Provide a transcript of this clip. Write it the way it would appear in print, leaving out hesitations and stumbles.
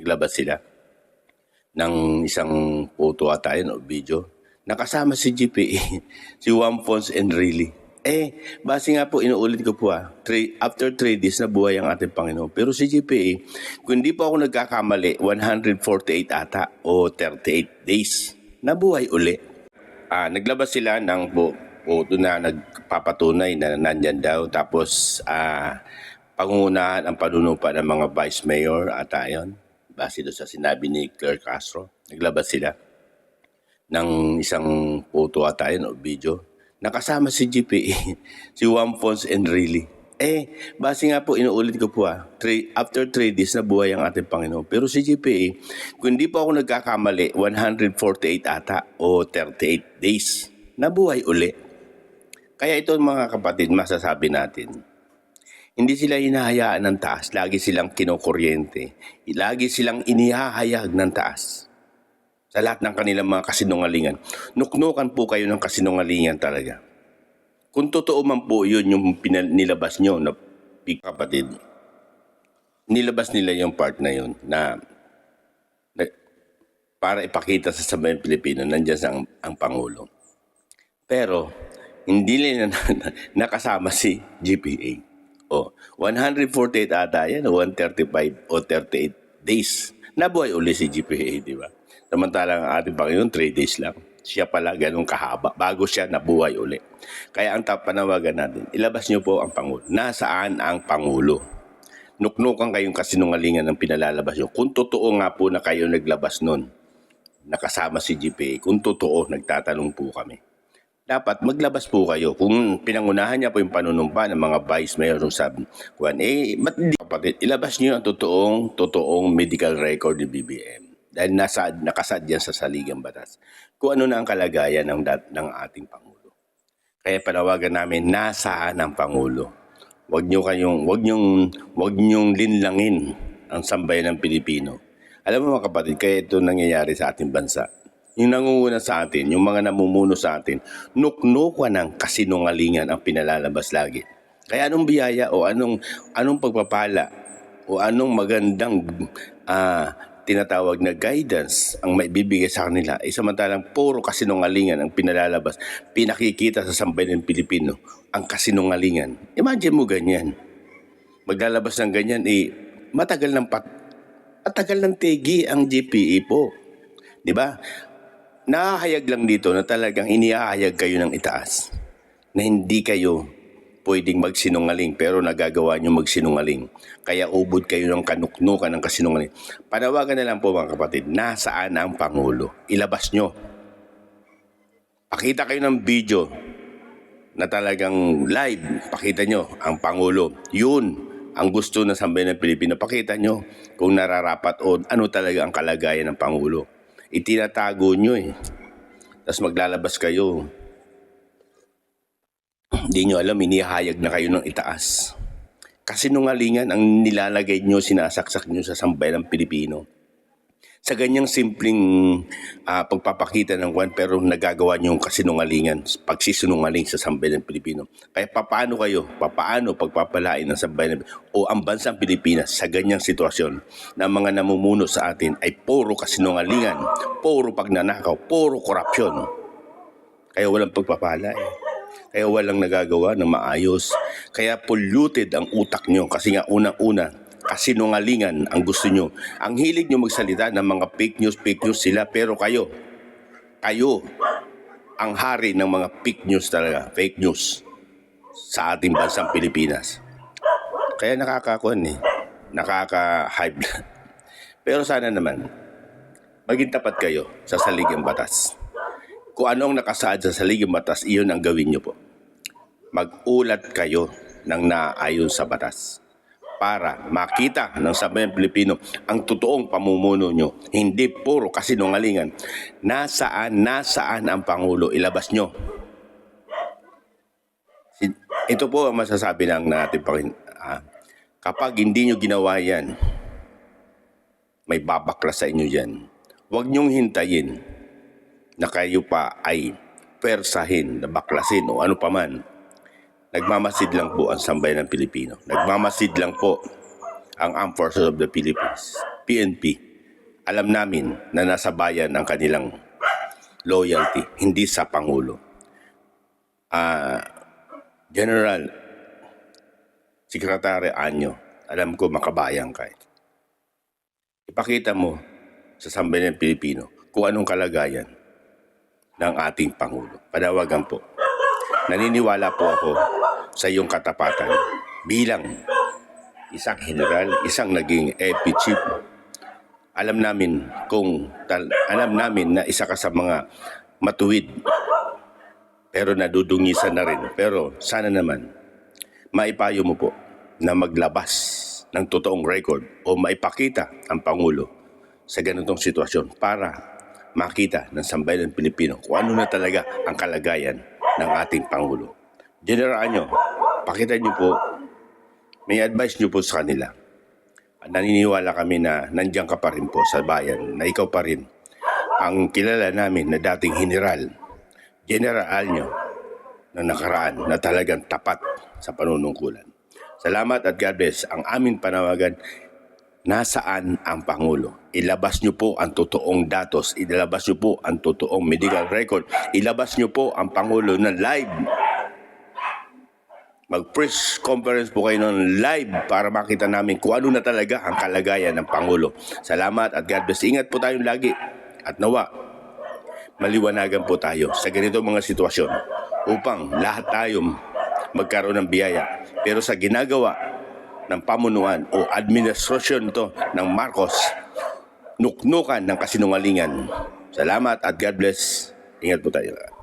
naglabas sila ng isang photo ata yun o video. Nakasama si GPA, si Juan Ponce Enrile. Base nga po, inuulit ko po after 3 days na buhay ang ating Panginoon. Pero si GPA, kung hindi po ako nagkakamali, 148 ata o 38 days na buhay uli. Naglabas sila ng photo na nagpapatunay na nandyan daw. Tapos pangungunahan ang panunumpa ng mga vice mayor ata yun. Base doon sa sinabi ni Claire Castro. Naglabas sila ng isang photo ata yun o video. Nakasama si GPA, si Juan Ponce Enrile. Base nga po, inuulit ko po after 3 days na buhay ang ating Panginoon. Pero si GPA, kung hindi po ako nagkakamali, 148 ata o 38 days na buhay uli. Kaya ito mga kapatid, masasabi natin, hindi sila hinahayaan ng taas, lagi silang kinukuryente, lagi silang inihahayag ng taas. Sa lahat ng kanilang mga kasinungalingan. Nuknukan po kayo ng kasinungalingan talaga. Kung totoo man po yun yung nilabas nyo na kapatid, nilabas nila yung part na yun na para ipakita sa sambayan Pilipino, nandiyan ang Pangulo. Pero, hindi nila nakasama si GPA. 148 ata yan, 135 o 38 days. Nabuhay uli si GPA, di ba? Samantalang ang ating Panginoon, 3 days lang. Siya pala ganun kahaba bago siya nabuhay uli. Kaya ang panawagan natin, ilabas niyo po ang Pangulo. Nasaan ang Pangulo? Nuknukan kayong kasinungalingan ng pinalalabas niyo. Kung totoo nga po na kayo naglabas nun, nakasama si GPA, kung totoo, nagtatanong po kami. Dapat maglabas po kayo. Kung pinangunahan niya po yung panunumpa ng mga vice mayor ng sabi, kapatid, ilabas niyo ang totoong medical record ni BBM. Dahil nakasad yan sa saligang batas. Kung ano na ang kalagayan ng ating Pangulo. Kaya panawagan namin, nasaan ang Pangulo? Huwag niyong linlangin ang sambayan ng Pilipino. Alam mo mga kapatid, kaya ito nangyayari sa ating bansa. Yung nangunguna sa atin, yung mga namumuno sa atin, nuknukan ng kasinungalingan ang pinalalabas lagi. Kaya anong biyaya o anong pagpapala o anong magandang tinatawag na guidance ang maibibigay sa kanila, samantalang puro kasinungalingan ang pinalalabas, pinakikita sa sambayan ng Pilipino, ang kasinungalingan. Imagine mo ganyan. Maglalabas ng ganyan, matagal ng tegi ang GPA po. Di ba? Nakahayag lang dito na talagang inihahayag kayo ng itaas na hindi kayo pwedeng magsinungaling pero nagagawa nyo magsinungaling. Kaya ubod kayo ng kanuknukan ng kasinungaling. Panawagan na lang po mga kapatid, nasaan ang Pangulo? Ilabas nyo. Pakita kayo ng video na talagang live. Pakita nyo ang Pangulo. Yun ang gusto ng sambayan ng Pilipino. Pakita nyo kung nararapat o ano talaga ang kalagayan ng Pangulo. Itinatago nyo Tapos maglalabas kayo. Hindi nyo alam, inihayag na kayo ng itaas. Kasinungalingan ang nilalagay nyo, sinasaksak nyo sa sambayan ng Pilipino. Sa ganyang simpleng pagpapakita ng kwan, pero nagagawa nyo yung kasinungalingan, pagsisinungaling sa sambayan ng Pilipino. Kaya paano pagpapalain ng sambayan o ang bansang Pilipinas sa ganyang sitwasyon na mga namumuno sa atin ay puro kasinungalingan, puro pagnanakaw, puro korupsyon. Kaya walang pagpapala Kaya walang nagagawa ng maayos. Kaya polluted ang utak nyo kasi nga unang-una, kasinungalingan ang gusto nyo. Ang hilig nyo magsalita ng mga fake news sila, pero kayo ang hari ng mga fake news sa ating bansang Pilipinas. Kaya nakaka-hype. Pero sana naman, maging tapat kayo sa saligang batas. Kung anong nakasaad sa saligang batas, iyon ang gawin nyo po. Mag-ulat kayo ng naayon sa batas para makita ng sambayan Pilipino ang totoong pamumuno nyo. Hindi puro kasinungalingan. Nasaan ang Pangulo? Ilabas nyo. Ito po ang masasabi ng natin kapag hindi nyo ginawa yan, may babaklas sa inyo dyan. Huwag nyong hintayin na kayo pa ay persahin, nabaklasin o ano paman. Nagmamasid lang po ang sambayan ng Pilipino. Nagmamasid lang po ang Armed Forces of the Philippines, PNP. Alam namin na nasa bayan ang kanilang loyalty, hindi sa Pangulo. General Secretary Anyo, alam ko makabayan ka. Ipakita mo sa sambayanang Pilipino kung anong kalagayan ng ating Pangulo. Panawagan po. Naniniwala po ako sa iyong katapatan bilang isang general, isang naging AP chief. Alam namin na isa ka sa mga matuwid pero nadudungisan na rin. Pero sana naman maipayo mo po na maglabas ng totoong record o maipakita ang Pangulo sa ganitong sitwasyon para makita ng sambayan ng Pilipino kung ano na talaga ang kalagayan ng ating Pangulo. General Anyo, pakita niyo po, may advice niyo po sa kanila. Naniniwala kami na nandiyan ka pa rin po sa bayan, na ikaw pa rin ang kilala namin na dating General Anyo na nakaraan na talagang tapat sa panunungkulan. Salamat at God bless. Ang aming panawagan, nasaan ang Pangulo? Ilabas niyo po ang totoong datos, ilabas niyo po ang totoong medical record, ilabas niyo po ang Pangulo na live. Mag-press conference po kayo ng live para makita namin kung ano na talaga ang kalagayan ng Pangulo. Salamat at God bless. Ingat po tayong lagi at nawa maliwanagan po tayo sa ganito mga sitwasyon upang lahat tayo magkaroon ng biyaya. Pero sa ginagawa ng pamunuan o administrasyon to ng Marcos, nuknukan ng kasinungalingan. Salamat at God bless. Ingat po tayo lahat.